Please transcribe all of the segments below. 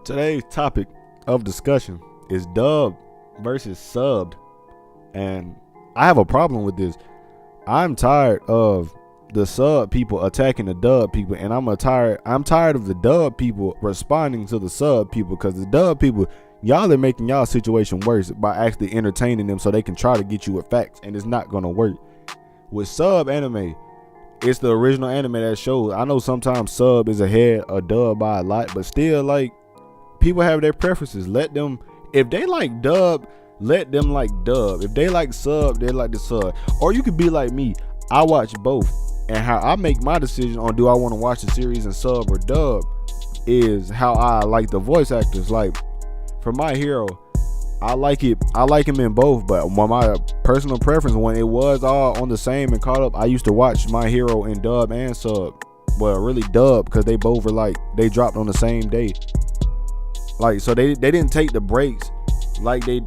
Today's topic of discussion is dubbed versus subbed. And I have a problem with this. I'm tired of the sub people attacking the dub people, and I'm tired of the dub people responding to the sub people, because the dub people, y'all are making y'all situation worse by actually entertaining them so they can try to get you with facts, and it's not gonna work. With sub anime, it's the original anime that shows. I know sometimes sub is ahead of dub by a lot, but still, like, people have their preferences. Let them, if they like dub, let them like dub. If they like sub, they like the sub. Or you could be like me. I watch both, and how I make my decision on do I want to watch the series in sub or dub is how I like the voice actors. Like for My Hero, I like him in both, but my personal preference, when it was all on the same and caught up, I used to watch My Hero in dub and sub. Well, really dub, because they both were like, they dropped on the same day. Like, so they didn't take the breaks like they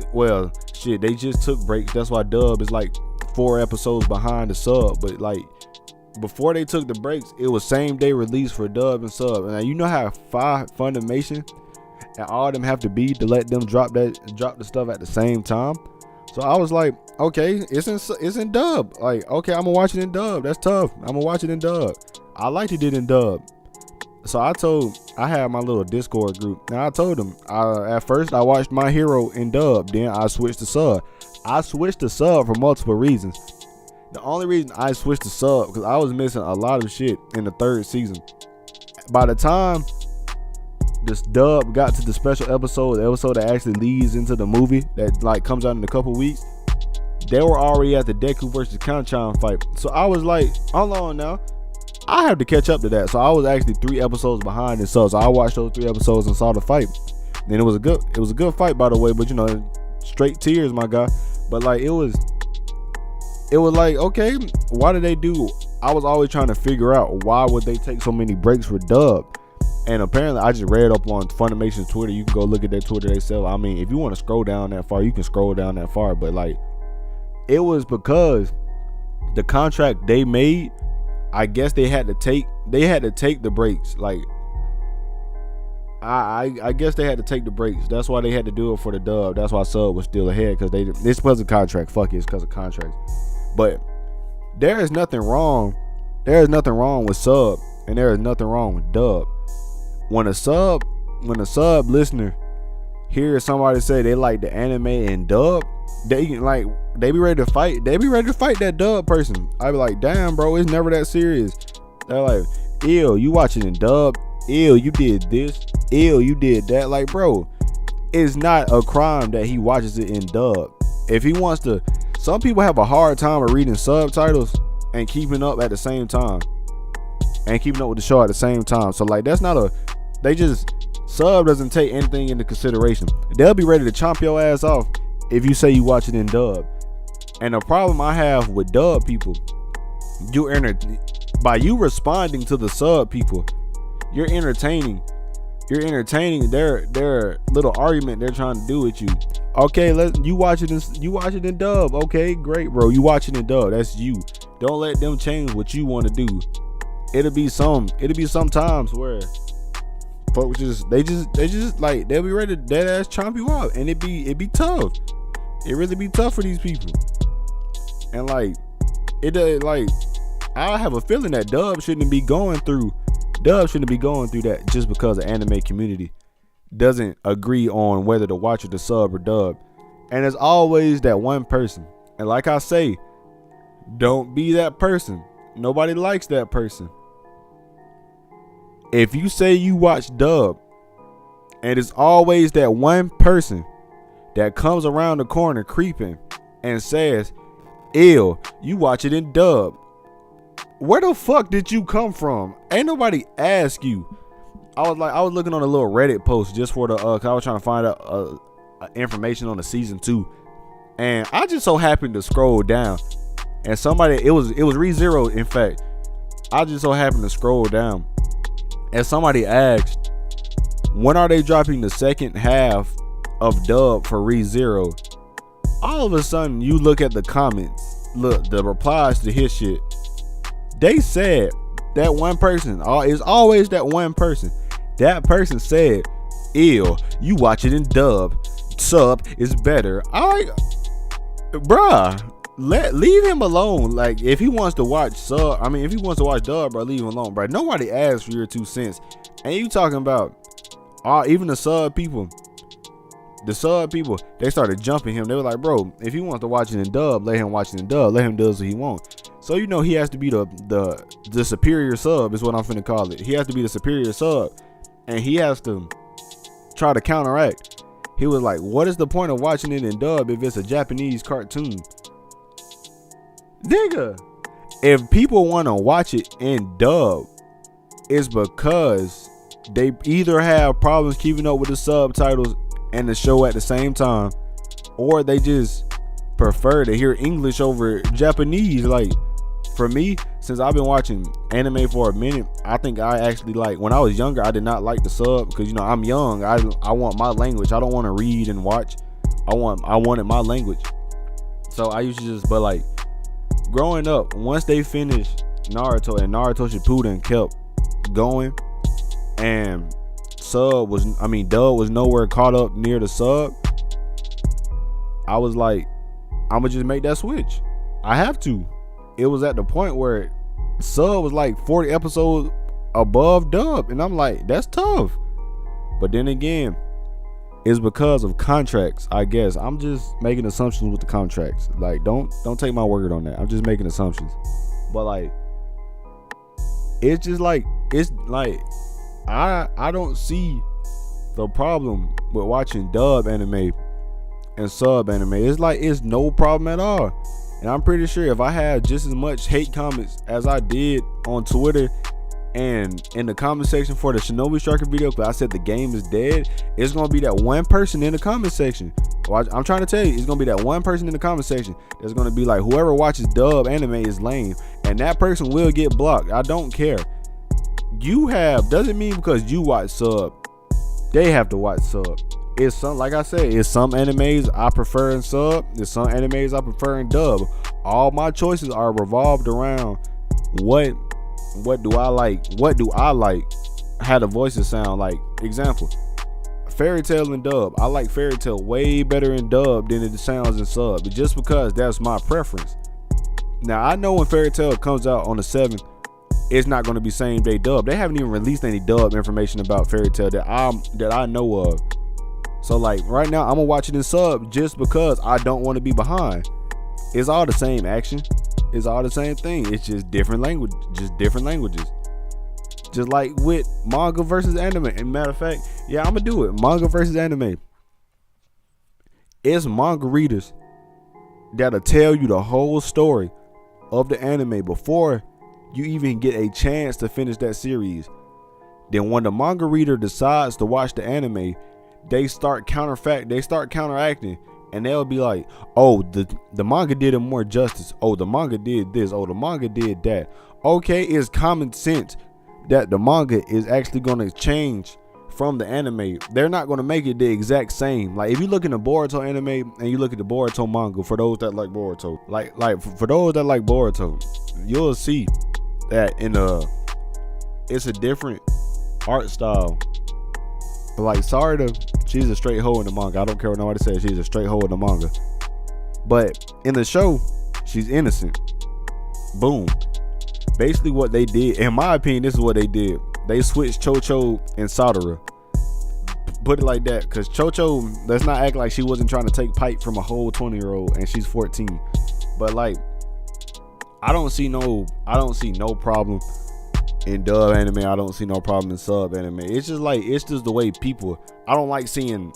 just took breaks. That's why dub is like 4 episodes behind the sub. But like before they took the breaks, it was same day release for dub and sub. And now, you know how Funimation and all of them have to be to let them drop the stuff at the same time. So I was like, okay, it's in dub. Like, okay, I'm gonna watch it in dub. That's tough. I'm gonna watch it in dub. I liked it in dub. So I had my little Discord group. Now I told them, at first I watched My Hero in dub, then I switched to sub. I switched to sub for multiple reasons. The only reason I switched to sub because I was missing a lot of shit in the 3rd season. By the time this dub got to the special episode, the episode that actually leads into the movie that like comes out in a couple weeks, they were already at the Deku versus Kanchan fight. So I was like, hold on now, I have to catch up to that. So I was actually 3 episodes behind in sub. So I watched those 3 episodes and saw the fight. And it was a good fight, by the way, but you know, straight tears, my guy. But like it was like, okay, why did they do? I was always trying to figure out why would they take so many breaks for dub. And apparently I just read up on Funimation's Twitter. You can go look at their Twitter themselves. I mean, if you want to scroll down that far, you can scroll down that far. But like, it was because the contract they made, I guess they had to take the breaks. Like, I guess they had to take the breaks. That's why they had to do it for the dub. That's why sub was still ahead, because it's because of contract. Fuck it, it's because of contracts. But there is nothing wrong. There is nothing wrong with sub, and there is nothing wrong with dub. When a sub listener hears somebody say they like the anime and dub, they be ready to fight. They be ready to fight that dub person. I be like, damn, bro, it's never that serious. They're like, ew, you watching in dub? Ew, you did this. Ew, you did that. Like, bro, it's not a crime that he watches it in dub. If he wants to, some people have a hard time of reading subtitles and keeping up at the same time, and keeping up with the show at the same time. So like, that's not sub doesn't take anything into consideration. They'll be ready to chomp your ass off if you say you watch it in dub. And the problem I have with dub people, by you responding to the sub people, you're entertaining their little argument they're trying to do with you. Okay, you watch it in dub. Okay, great, bro. You watch it in dub. That's you. Don't let them change what you want to do. It'll be some times where folks they just like, they'll be ready to dead ass chomp you out, and it be tough. It really be tough for these people. And like, I have a feeling that dub shouldn't be going through that just because the anime community doesn't agree on whether to watch it, the sub or dub. And there's always that one person. And like I say, don't be that person. Nobody likes that person. If you say you watch dub, and it's always that one person that comes around the corner creeping and says, ew, you watch it in dub. Where the fuck did you come from? Ain't nobody ask you. I was looking on a little Reddit post just for the cause I was trying to find out information on the season 2, and I just so happened to scroll down, and somebody, it was ReZero. In fact, I just so happened to scroll down, and somebody asked, when are they dropping the second half of dub for ReZero? All of a sudden, you look at the comments, look, the replies to his shit. They said that one person, it's always that one person. That person said, ill. You watch it in dub. Sub is better. Bruh, leave him alone. Like, if he wants to watch if he wants to watch dub, bro, leave him alone, bro. Nobody asked for your 2 cents. And you talking about even the sub people, they started jumping him. They were like, bro, if he wants to watch it in dub, let him watch it in dub. Let him do what he wants. So he has to be the superior sub is what I'm finna call it. He has to be the superior sub, and he has to try to counteract. He was like, what is the point of watching it in dub if it's a Japanese cartoon? Nigga, if people want to watch it in dub, it's because they either have problems keeping up with the subtitles and the show at the same time, or they just prefer to hear English over Japanese. Like, for me, since I've been watching anime for a minute, I think I actually like, when I was younger, I did not like the sub because I'm young. I want my language. I don't want to read and watch. I wanted my language. So I used to just, but like growing up, once they finished Naruto and Naruto Shippuden kept going, and dub was nowhere caught up near the sub, I was like, I'm gonna just make that switch. I have to. It was at the point where sub was like 40 episodes above dub, and I'm like, that's tough. But then again, it's because of contracts, I guess. I'm just making assumptions with the contracts. Like, don't take my word on that. I'm just making assumptions. But like, it's just like, it's like, I don't see the problem with watching dub anime and sub anime. It's like, it's no problem at all. And I'm pretty sure if I had just as much hate comments as I did on Twitter and in the comment section for the Shinobi Striker video, because I said the game is dead, it's gonna be that one person in the comment section. I'm trying to tell you, it's gonna be that one person in the comment section that's gonna be like, whoever watches dub anime is lame, and that person will get blocked. I don't care. Doesn't mean because you watch sub, they have to watch sub. It's some, like I said, it's some animes I prefer in sub, there's some animes I prefer in dub. All my choices are revolved around what do I like, how the voices sound. Like, example, Fairy Tail in dub. I like Fairy Tail way better in dub than it sounds in sub, but just because that's my preference. Now, I know when Fairy Tail comes out on the 7th, it's not going to be same day dub. They haven't even released any dub information about Fairy Tail that I know of. So like right now, I'm gonna watch it in sub just because I don't want to be behind. It's all the same action. It's all the same thing. It's just different languages. Just like with manga versus anime. And matter of fact, yeah, I'm gonna do it. Manga versus anime. It's manga readers that'll tell you the whole story of the anime before you even get a chance to finish that series. Then when the manga reader decides to watch the anime, they start counteracting, and they'll be like, oh, the manga did it more justice. Oh, the manga did this. Oh, the manga did that. Okay, it's common sense that the manga is actually going to change from the anime. They're not going to make it the exact same. Like, if you look in the Boruto anime and you look at the Boruto manga, for those that like Boruto, like for those that like Boruto, you'll see that it's a different art style. But like Sarada, she's a straight hoe in the manga. I don't care what nobody says. She's a straight hoe in the manga. But in the show, she's innocent. Boom. Basically what they did, in my opinion, this is what they did. They switched Chocho and Sadara. Put it like that. Because Chocho, let's not act like she wasn't trying to take pipe from a whole 20-year-old and she's 14. But like, I don't see no problem in dub anime. I don't see no problem in sub anime. It's just the way people, I don't like seeing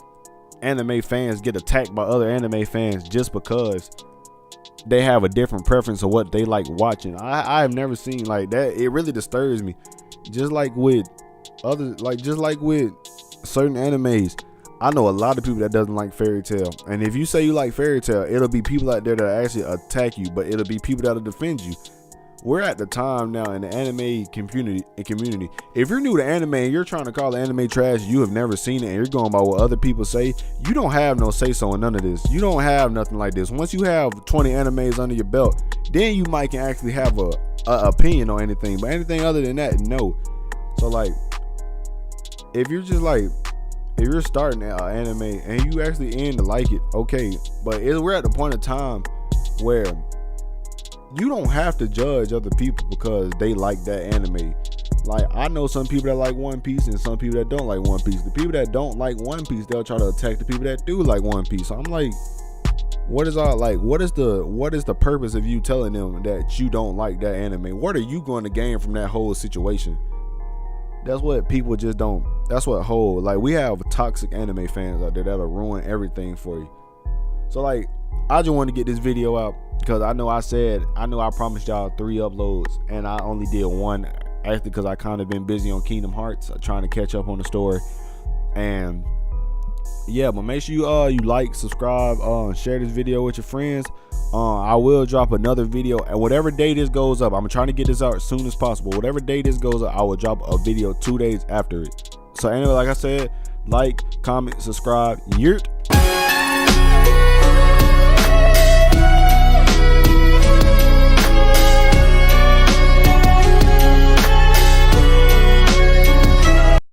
anime fans get attacked by other anime fans just because they have a different preference of what they like watching. I have never seen like that. It really disturbs me. Just like with certain animes, I know a lot of people that doesn't like Fairy Tail. And if you say you like Fairy Tail, it'll be people out there that actually attack you, but it'll be people that'll defend you. We're at the time now in the anime community. If you're new to anime and you're trying to call the anime trash, you have never seen it, and you're going by what other people say, you don't have no say so in none of this. You don't have nothing like this. Once you have 20 animes under your belt, then you might can actually have a opinion on anything. But anything other than that, no. So like, if you're if you're starting an anime and you actually end to like it, okay. But we're at the point of time where you don't have to judge other people because they like that anime. Like, I know some people that like One Piece and some people that don't like One Piece. The people that don't like One Piece, they'll try to attack the people that do like One Piece. So I'm like, what is the purpose of you telling them that you don't like that anime? What are you going to gain from that whole situation? That's what people just don't. That's what like, we have toxic anime fans out there that'll ruin everything for you. So like, I just wanted to get this video out because I know I promised y'all 3 uploads and I only did 1, actually, because I kind of been busy on Kingdom Hearts, trying to catch up on the story. And yeah, but make sure you like, subscribe, share this video with your friends. I will drop another video, and whatever day this goes up, I'm trying to get this out as soon as possible. Whatever day this goes up, I will drop a video 2 days after it. So anyway, like I said, like, comment, subscribe. Yurt.